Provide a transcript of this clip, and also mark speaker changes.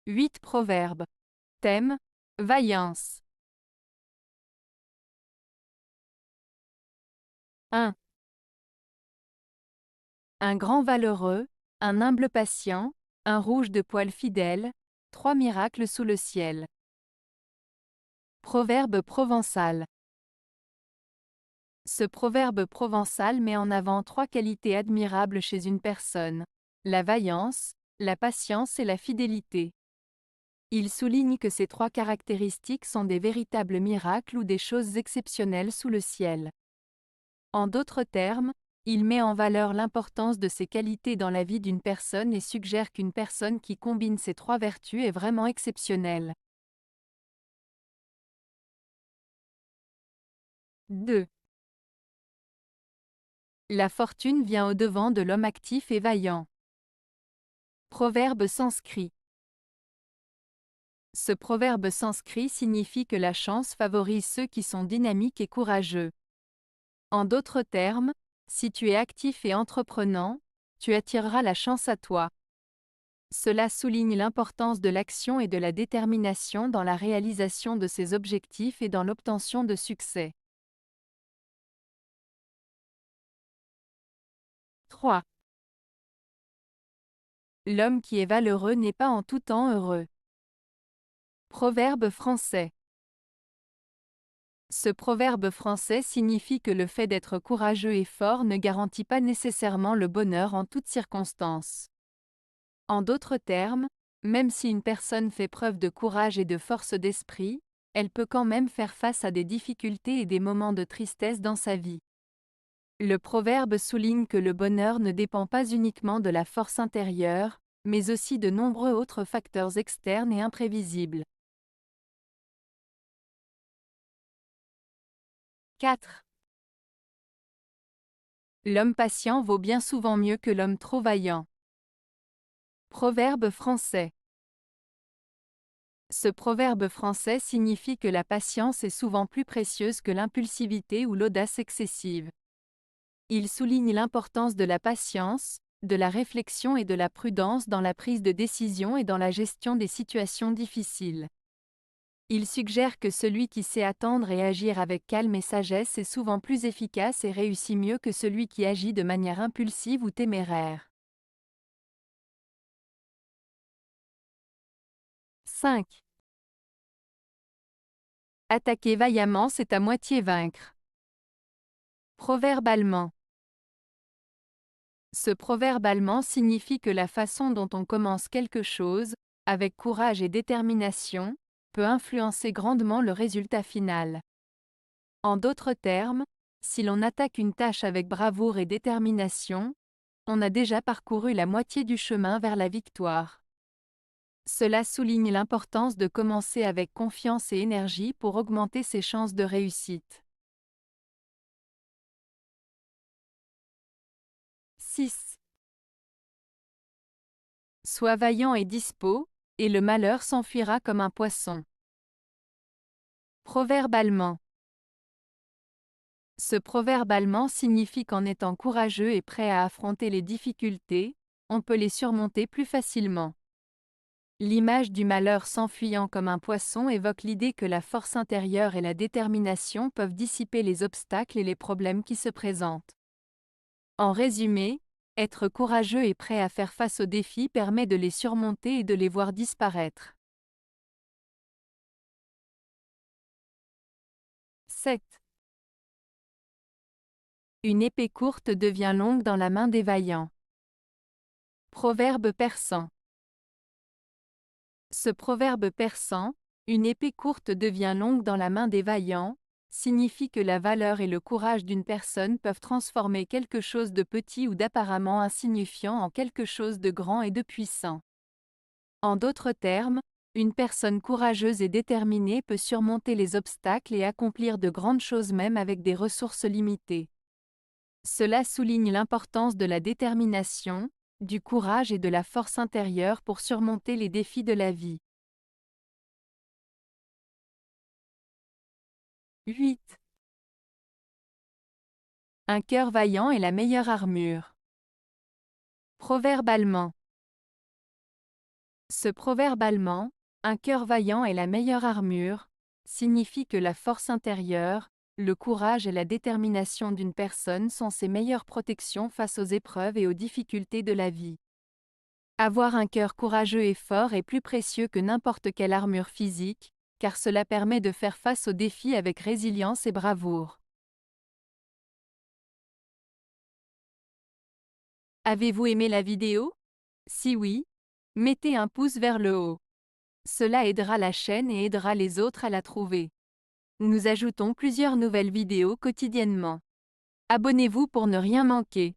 Speaker 1: 8 proverbes. Thème: vaillance. 1. Un grand valeureux, un humble patient, un rouge de poil fidèle, 3 miracles sous le ciel. Proverbe provençal. Ce proverbe provençal met en avant 3 qualités admirables chez une personne: la vaillance, la patience et la fidélité. Il souligne que ces 3 caractéristiques sont des véritables miracles ou des choses exceptionnelles sous le ciel. En d'autres termes, il met en valeur l'importance de ces qualités dans la vie d'une personne et suggère qu'une personne qui combine ces 3 vertus est vraiment exceptionnelle. 2. La fortune vient au-devant de l'homme actif et vaillant. Proverbe sanskrit. Ce proverbe sanskrit signifie que la chance favorise ceux qui sont dynamiques et courageux. En d'autres termes, si tu es actif et entreprenant, tu attireras la chance à toi. Cela souligne l'importance de l'action et de la détermination dans la réalisation de ses objectifs et dans l'obtention de succès. 3. L'homme qui est valeureux n'est pas en tout temps heureux. Proverbe français. Ce proverbe français signifie que le fait d'être courageux et fort ne garantit pas nécessairement le bonheur en toutes circonstances. En d'autres termes, même si une personne fait preuve de courage et de force d'esprit, elle peut quand même faire face à des difficultés et des moments de tristesse dans sa vie. Le proverbe souligne que le bonheur ne dépend pas uniquement de la force intérieure, mais aussi de nombreux autres facteurs externes et imprévisibles. 4. L'homme patient vaut bien souvent mieux que l'homme trop vaillant. Proverbe français. Ce proverbe français signifie que la patience est souvent plus précieuse que l'impulsivité ou l'audace excessive. Il souligne l'importance de la patience, de la réflexion et de la prudence dans la prise de décision et dans la gestion des situations difficiles. Il suggère que celui qui sait attendre et agir avec calme et sagesse est souvent plus efficace et réussit mieux que celui qui agit de manière impulsive ou téméraire. 5. Attaquer vaillamment, c'est à moitié vaincre. Proverbe allemand. Ce proverbe allemand signifie que la façon dont on commence quelque chose, avec courage et détermination, peut influencer grandement le résultat final. En d'autres termes, si l'on attaque une tâche avec bravoure et détermination, on a déjà parcouru la moitié du chemin vers la victoire. Cela souligne l'importance de commencer avec confiance et énergie pour augmenter ses chances de réussite. 6. Sois vaillant et dispos, et le malheur s'enfuira comme un poisson. Proverbe allemand. Ce proverbe allemand signifie qu'en étant courageux et prêt à affronter les difficultés, on peut les surmonter plus facilement. L'image du malheur s'enfuyant comme un poisson évoque l'idée que la force intérieure et la détermination peuvent dissiper les obstacles et les problèmes qui se présentent. En résumé, être courageux et prêt à faire face aux défis permet de les surmonter et de les voir disparaître. 7. Une épée courte devient longue dans la main des vaillants. Proverbe persan. Ce proverbe persan, une épée courte devient longue dans la main des vaillants, signifie que la valeur et le courage d'une personne peuvent transformer quelque chose de petit ou d'apparemment insignifiant en quelque chose de grand et de puissant. En d'autres termes, une personne courageuse et déterminée peut surmonter les obstacles et accomplir de grandes choses même avec des ressources limitées. Cela souligne l'importance de la détermination, du courage et de la force intérieure pour surmonter les défis de la vie. 8. Un cœur vaillant est la meilleure armure. Proverbe allemand. Ce proverbe allemand, un cœur vaillant est la meilleure armure, signifie que la force intérieure, le courage et la détermination d'une personne sont ses meilleures protections face aux épreuves et aux difficultés de la vie. Avoir un cœur courageux et fort est plus précieux que n'importe quelle armure physique, car cela permet de faire face aux défis avec résilience et bravoure. Avez-vous aimé la vidéo? Si oui, mettez un pouce vers le haut. Cela aidera la chaîne et aidera les autres à la trouver. Nous ajoutons plusieurs nouvelles vidéos quotidiennement. Abonnez-vous pour ne rien manquer.